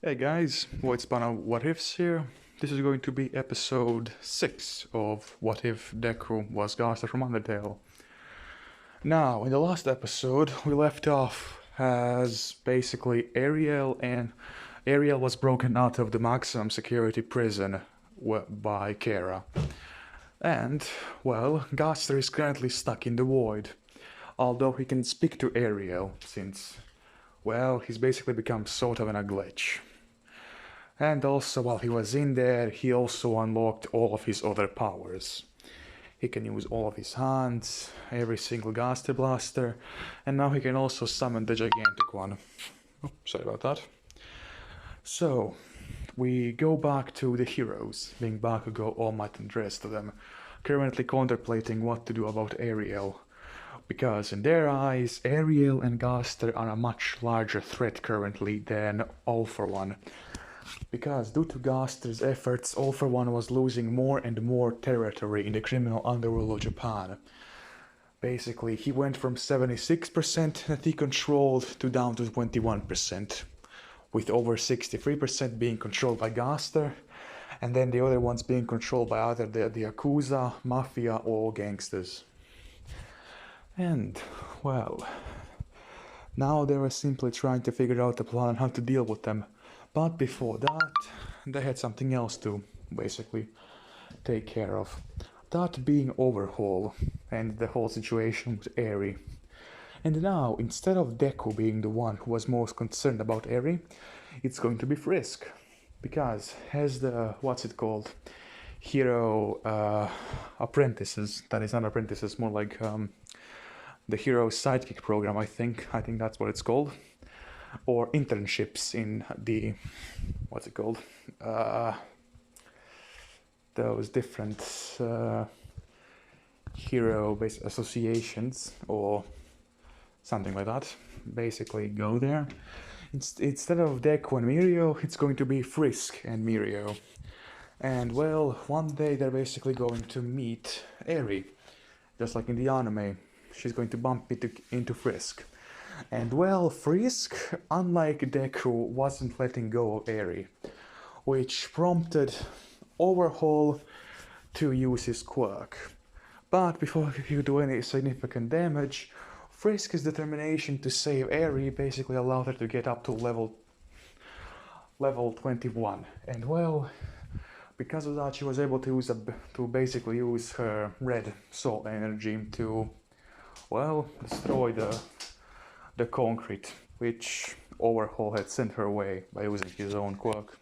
Hey guys, what's Bana What Ifs here? This is going to be episode 6 of What If Deku was Gaster from Undertale. Now, in the last episode, we left off as basically Ariel was broken out of the maximum security prison by Kara. And, well, Gaster is currently stuck in the void, although he can speak to Ariel since, well, he's basically become sort of in a glitch. And also, while he was in there, he also unlocked all of his other powers. He can use all of his hands, every single Gaster Blaster, and now he can also summon the gigantic one. Oh, sorry about that. So, we go back to the heroes, being Bakugo, All Might, and the rest of them, currently contemplating what to do about Ariel. Because in their eyes, Ariel and Gaster are a much larger threat currently than All For One, because due to Gaster's efforts, All For One was losing more and more territory in the criminal underworld of Japan. Basically, he went from 76% that he controlled to down to 21%, with over 63% being controlled by Gaster, and then the other ones being controlled by either the Yakuza, Mafia, or gangsters. And, well, now they were simply trying to figure out a plan on how to deal with them. But before that, they had something else to basically take care of. That being Overhaul and the whole situation with Eri. And now, instead of Deku being the one who was most concerned about Eri, it's going to be Frisk. Because as the, what's it called, hero apprentices, that is not apprentices, more like the hero sidekick program, I think that's what it's called, or internships in the, what's it called, those different hero-based associations or something like that. Basically go there. Instead of Deku and Mirio, it's going to be Frisk and Mirio. And well, one day they're basically going to meet Eri, just like in the anime. She's going to bump into Frisk. And well, Frisk, unlike Deku, wasn't letting go of Eri, which prompted Overhaul to use his quirk. But before he could do any significant damage, Frisk's determination to save Eri basically allowed her to get up to level 21. And well, because of that, she was able to basically use her red soul energy to, well, destroy the concrete, which Overhaul had sent her way by using his own quirk.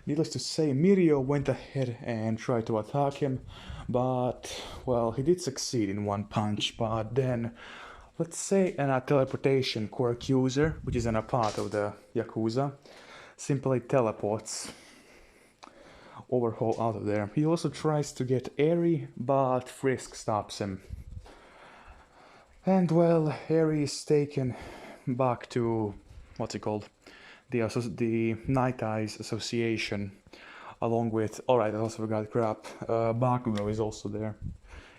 Needless to say, Mirio went ahead and tried to attack him, but, well, he did succeed in one punch, but then, let's say a teleportation quirk user, which is a part of the Yakuza, simply teleports Overhaul out of there. He also tries to get Eri, but Frisk stops him. And well, Eri is taken back to, what's it called, the Night Eyes Association, along with, alright, I also forgot, crap, Bakugo is also there.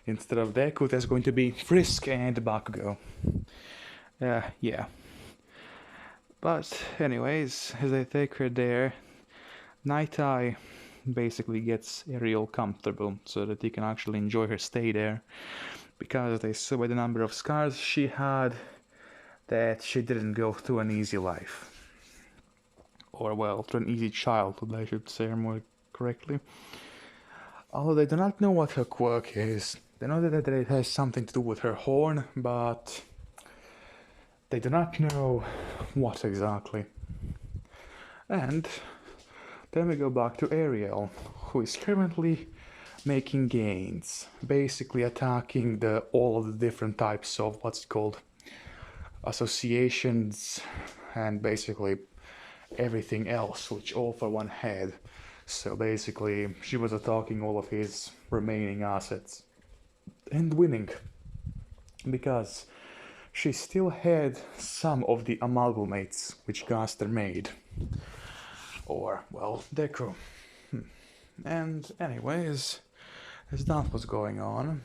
Instead of Deku, there's going to be Frisk and Bakugo. Yeah. But anyways, as they take her there, Night Eye basically gets Ariel comfortable so that he can actually enjoy her stay there, because they saw by the number of scars she had that she didn't go through an easy life. Or, well, through an easy childhood, I should say more correctly. Although they do not know what her quirk is. They know that it has something to do with her horn, but they do not know what exactly. And then we go back to Ariel, who is currently making gains, basically attacking all of the different types of what's it called, associations, and basically everything else which All For One had. So basically she was attacking all of his remaining assets and winning, because she still had some of the amalgamates which Gaster made, or, well, Deku. And anyways, as that was going on,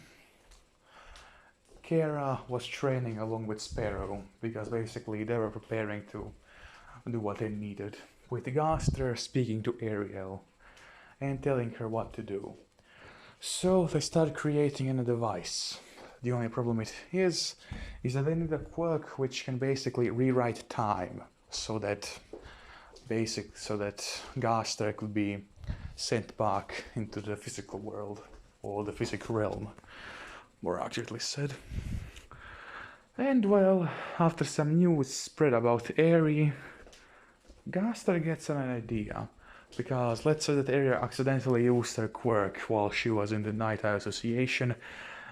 Kara was training along with Sparrow, because basically they were preparing to do what they needed, with Gaster speaking to Ariel and telling her what to do. So they start creating a device. The only problem it is that they need a quirk which can basically rewrite time, so that Gaster could be sent back into the physical world, or the physical realm, more accurately said. And well, after some news spread about Aerie, Gaster gets an idea. Because let's say that Aerie accidentally used her quirk while she was in the Night Eye Association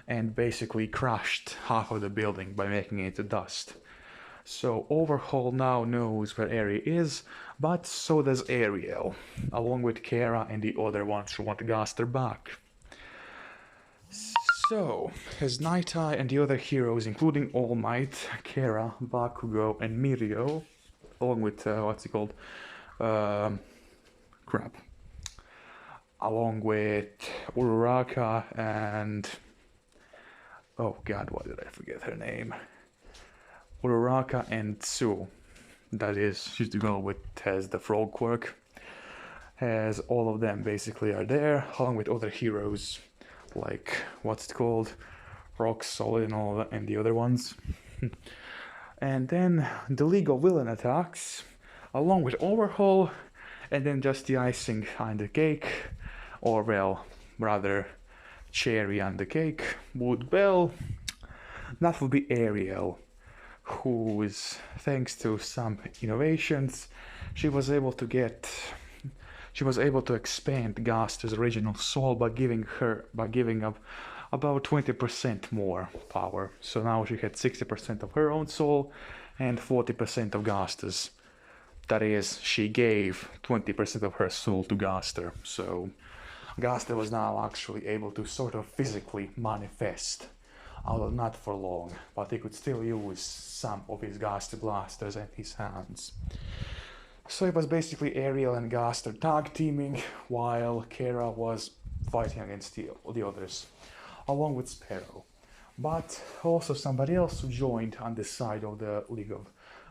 and basically crashed half of the building by making it to dust. So Overhaul now knows where Aerie is, but so does Ariel, along with Kara and the other ones who want Gaster back. So, as Night Eye and the other heroes, including All Might, Kara, Bakugo, and Mirio, along with, along with Uraraka and... oh god, why did I forget her name? Uraraka and Sue. That is, she's the girl with has the frog quirk. As all of them basically are there, along with other heroes like Rock, Solid, and all that, and the other ones. And then the League of Villain attacks, along with Overhaul, and then just the icing on the cake, or well, rather cherry on the cake, would that would be Ariel, who is, thanks to some innovations, she was able to expand Gaster's original soul by giving up about 20% more power. So now she had 60% of her own soul and 40% of Gaster's. That is, she gave 20% of her soul to Gaster. So Gaster was now actually able to sort of physically manifest. Although not for long, but he could still use some of his Gaster blasters and his hands. So it was basically Ariel and Gaster tag teaming, while Kara was fighting against the others, along with Sparrow. But also somebody else who joined on the side of the League of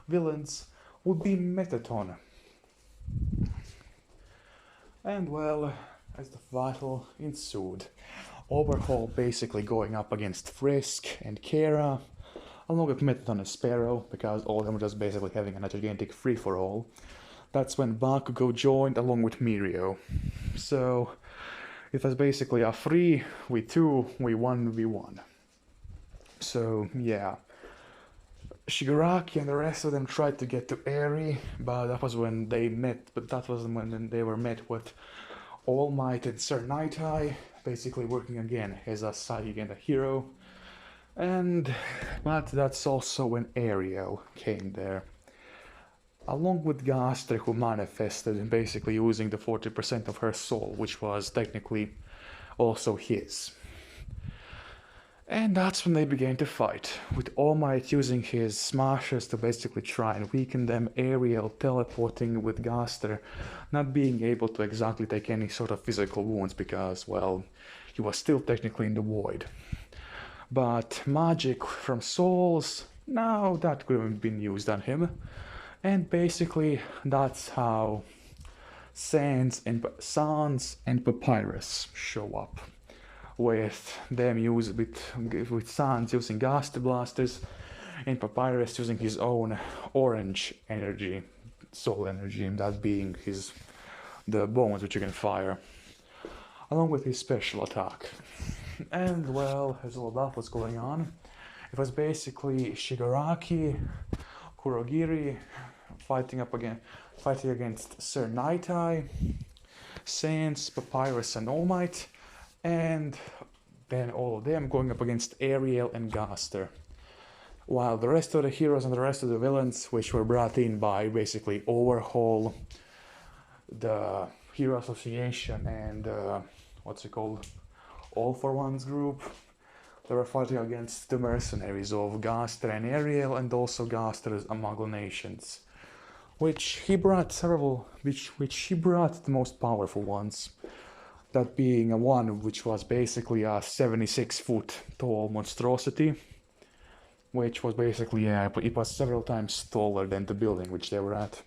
Villains would be Metaton. And well, as the battle ensued, Overhaul basically going up against Frisk and Kara, along with Metaton and Sparrow, because all of them were just basically having a gigantic free-for-all. That's when Bakugo joined along with Mirio. So it was basically a 3v2, we 1v1. So yeah, Shigaraki and the rest of them tried to get to Aerie, but that was when they met. But that was when they were met with All Might and Sir Night Eye, basically working again as a side and a hero. But that's also when Ariel came there, along with Gaster, who manifested and basically using the 40% of her soul, which was technically also his. And that's when they began to fight, with All Might using his smashes to basically try and weaken them, Ariel teleporting with Gaster, not being able to exactly take any sort of physical wounds because, well, he was still technically in the void. But magic from souls, now that could have been used on him. And basically that's how Sans and Papyrus show up, with them with Sans using Gaster blasters and Papyrus using his own orange energy, soul energy, that being the bones which you can fire, along with his special attack. And well, as all that was going on, it was basically Shigaraki, Kurogiri fighting against Sir Night Eye, Sans, Papyrus, and All Might, and then all of them going up against Ariel and Gaster. While the rest of the heroes and the rest of the villains, which were brought in by basically Overhaul, the Hero Association, and All for One's group, they were fighting against the mercenaries of Gaster and Ariel, and also Gaster's amalgamations, which he brought the most powerful ones. That being one which was basically a 76-foot tall monstrosity, which was basically, it was several times taller than the building which they were at.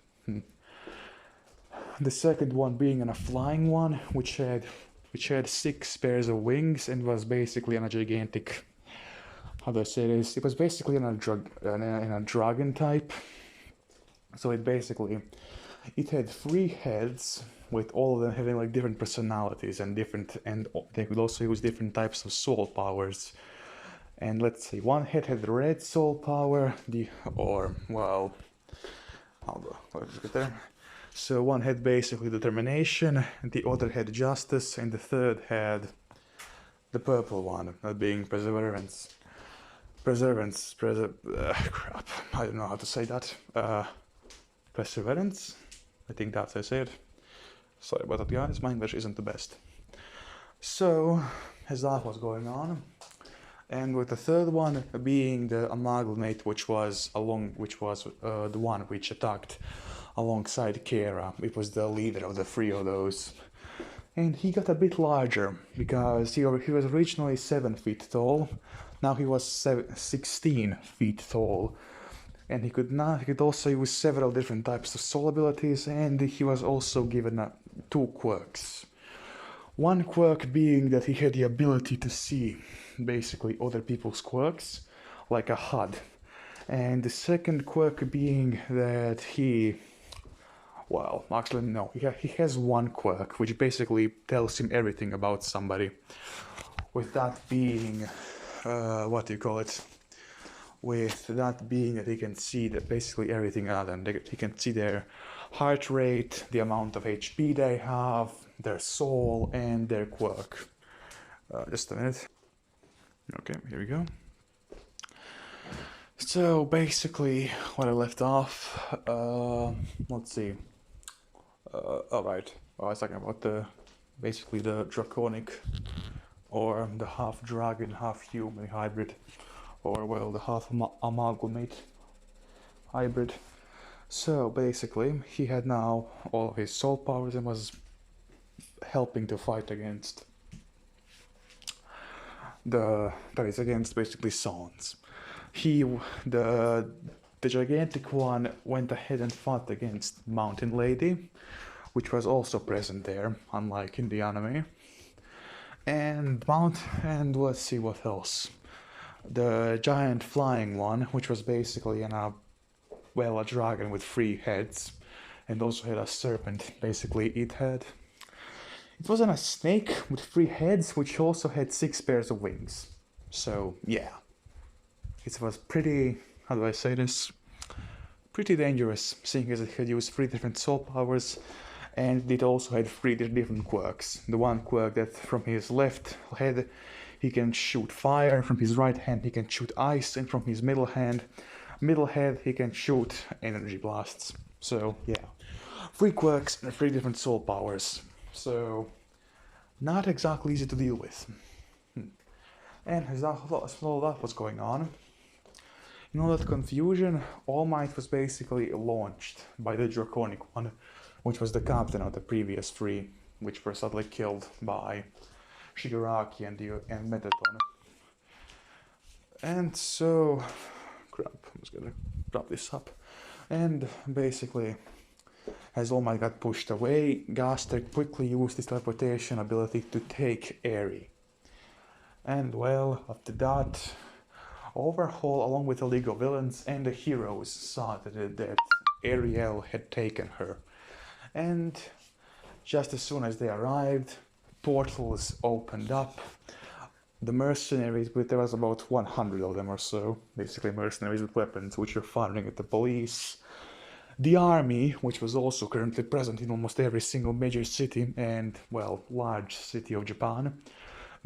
The second one being a flying one, which had 6 pairs of wings and was basically on a gigantic. How do I say this? It was basically in a dragon type. So it had 3 heads with all of them having like different personalities and they could also use different types of soul powers. And let's see, one head had the red soul power, let's get there. So one had basically determination, the other had justice, and the third had the purple one, that being perseverance. Crap, I don't know how to say that. Perseverance? I think that's how I say it. Sorry about that, guys, my English isn't the best. So, as that was going on, and with the third one being the amalgamate, which was the one which attacked alongside Kera. It was the leader of the 3 of those. And he got a bit larger, because he was originally 7 feet tall, now he was 16 feet tall. And he could also use several different types of soul abilities, and he was also given 2 quirks. One quirk being that he had the ability to see basically other people's quirks, like a HUD. And the second quirk being that he has one quirk, which basically tells him everything about somebody. With that being, with that being that he can see that basically everything other than he can see their heart rate, the amount of HP they have, their soul, and their quirk. Just a minute. Okay, here we go. So basically, what I left off, let's see. Alright, I was talking about the draconic, or the half dragon, half human hybrid, or the half amalgamate hybrid. So basically, he had now all of his soul powers and was helping to fight against against basically Sons. The gigantic one went ahead and fought against Mountain Lady, which was also present there, unlike in the anime. And let's see what else. The giant flying one, which was basically a dragon with 3 heads, and also had a serpent. Basically, it wasn't a snake with 3 heads, which also had 6 pairs of wings. So yeah, it was pretty, how do I say this? Pretty dangerous, seeing as it had used 3 different soul powers, and it also had 3 different quirks. The one quirk that from his left head he can shoot fire, from his right hand he can shoot ice, and from his middle head he can shoot energy blasts. So yeah, 3 quirks and 3 different soul powers. So not exactly easy to deal with. And as all that was going on, in all that confusion, All Might was basically launched by the Draconic one, which was the captain of the previous 3, which were suddenly killed by Shigaraki and Mettaton. And so, I'm just gonna wrap this up. And basically, as All Might got pushed away, Gaster quickly used his teleportation ability to take Eri. And after that, Overhaul, along with the League of Villains and the heroes, saw that Ariel had taken her. And just as soon as they arrived, portals opened up. The mercenaries, there was about 100 of them or so, basically mercenaries with weapons, which were firing at the police. The army, which was also currently present in almost every single major city and, large city of Japan,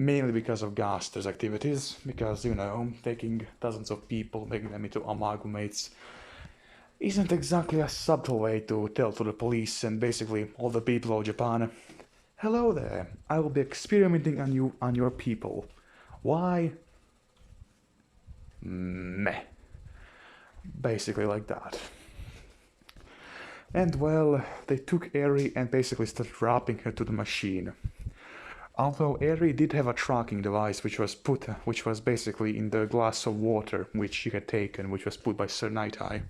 mainly because of Gaster's activities, because, taking dozens of people, making them into amalgamates, isn't exactly a subtle way to tell to the police and basically all the people of Japan, hello there, I will be experimenting on your people. Why? Meh. Basically like that. And they took Eri and basically started wrapping her to the machine. Although Eri did have a tracking device which was basically in the glass of water which she had taken, which was put by Sir Night-Eye.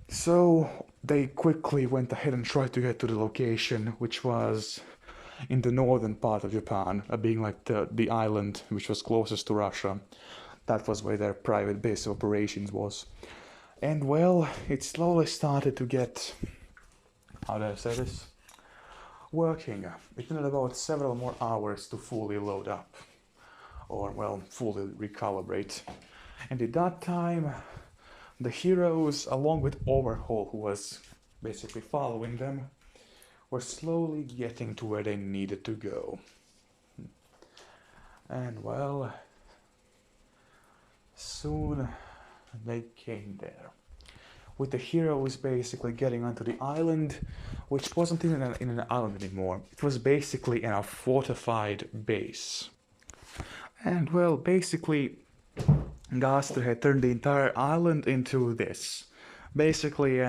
So they quickly went ahead and tried to get to the location, which was in the northern part of Japan, being like the island which was closest to Russia. That was where their private base of operations was. And well, it slowly started to get, how do I say this, working. It needed about several more hours to fully load up, or well, fully recalibrate. And at that time, the heroes, along with Overhaul, who was basically following them, were slowly getting to where they needed to go. And well, soon they came there. With the heroes basically getting onto the island, which wasn't even in an island anymore. It was basically in a fortified base. And well, basically, Gaster had turned the entire island into this. Basically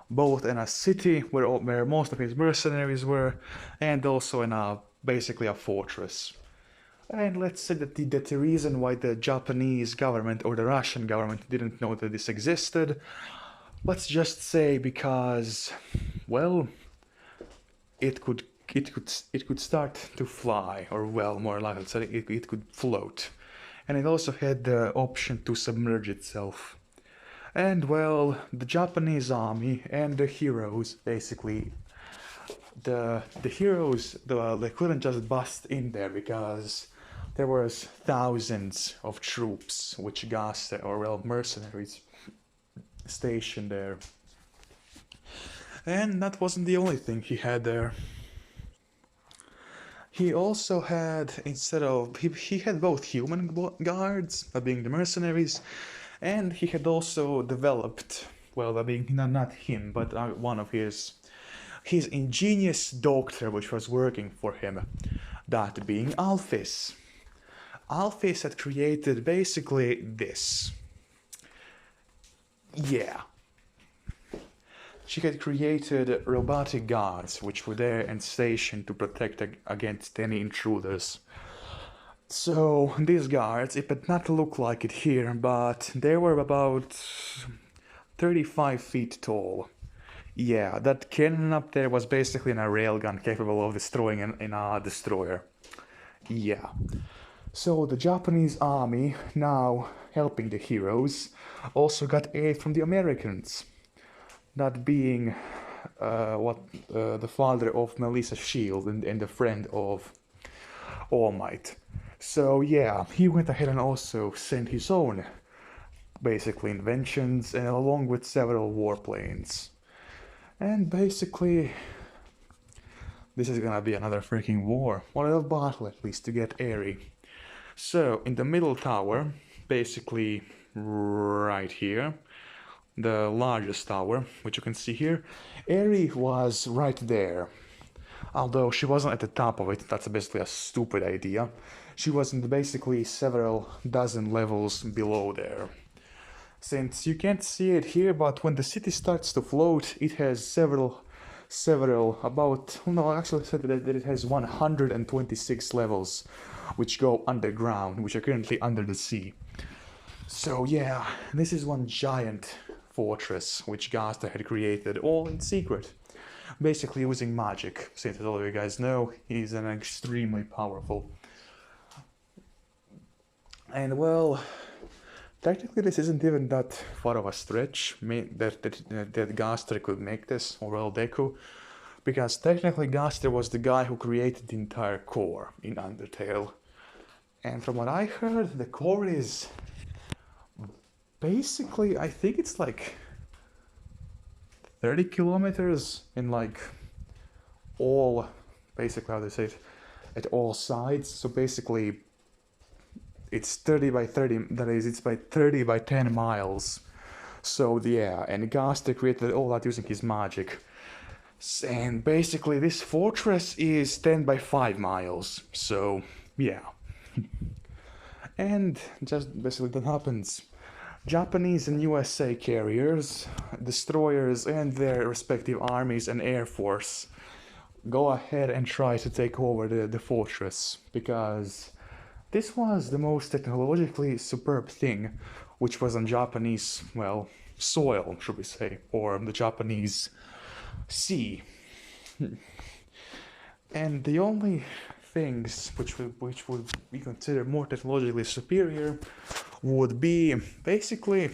both in a city where most of his mercenaries were, and also in basically a fortress. And let's say that the reason why the Japanese government or the Russian government didn't know that this existed, let's just say because, well, it could start to fly, or well, more likely said, it could float, and it also had the option to submerge itself. And well, the Japanese army and the heroes basically. The heroes they couldn't just bust in there because there was thousands of troops, which Gaster or well mercenaries stationed there. And that wasn't the only thing he had there. He also had, instead of, he had both human guards, being the mercenaries, and he had also developed, well, that being not him, but one of his ingenious doctor, which was working for him, that being Alphys. Alphys had created basically this. Yeah. She had created robotic guards, which were there and stationed to protect against any intruders. So these guards, it did not look like it here, but they were about 35 feet tall. Yeah, that cannon up there was basically a railgun capable of destroying a destroyer. Yeah. So the Japanese army, now helping the heroes, also got aid from the Americans. That being the father of Melissa's shield and the friend of All Might. So yeah, he went ahead and also sent his own basically inventions, and along with several warplanes. And basically, this is gonna be another freaking war. Or a battle at least to get Eri. So, in the middle tower, basically right here, the largest tower, which you can see here, Eri was right there. Although she wasn't at the top of it, that's basically a stupid idea. She was in basically several dozen levels below there. Since you can't see it here, but when the city starts to float, it has several, actually said that it has 126 levels, which go underground, which are currently under the sea. So yeah, this is one giant fortress which Gaster had created, all in secret, basically using magic, since as all of you guys know, he's an extremely powerful. And well, technically this isn't even that far of a stretch, that Gaster could make this, or well, Deku, because technically Gaster was the guy who created the entire core in Undertale. And from what I heard, the core is basically, I think it's like 30 kilometers in like all, basically how they say it, at all sides. So basically it's 30 by 30, that is, it's by 30 by 10 miles. So yeah, and Gaster created all that using his magic. And basically this fortress is 10 by 5 miles. So yeah. And just basically that happens. Japanese and USA carriers, destroyers, and their respective armies and air force go ahead and try to take over the fortress, because this was the most technologically superb thing which was on Japanese, well, soil, should we say, or the Japanese sea. And the only things which would be considered more technologically superior would be basically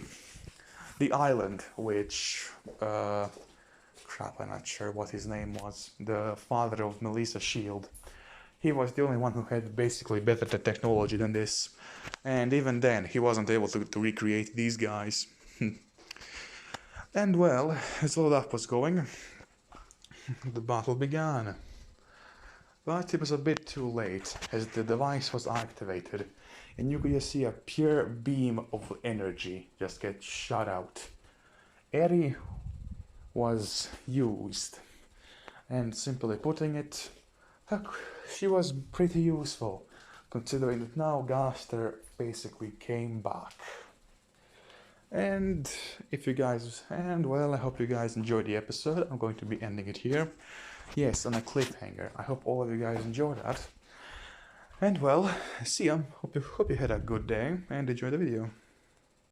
the island, which crap, I'm not sure what his name was, the father of Melissa Shield. He was the only one who had basically better technology than this, and even then he wasn't able to recreate these guys. And well, as all that was going, the battle began. But it was a bit too late, as the device was activated, and you could just see a pure beam of energy just get shot out. Eri was used, and simply putting it, she was pretty useful, considering that now Gaster basically came back. And I hope you guys enjoyed the episode. I'm going to be ending it here. Yes, on a cliffhanger. I hope all of you guys enjoyed that. And well, see ya. Hope you had a good day and enjoy the video.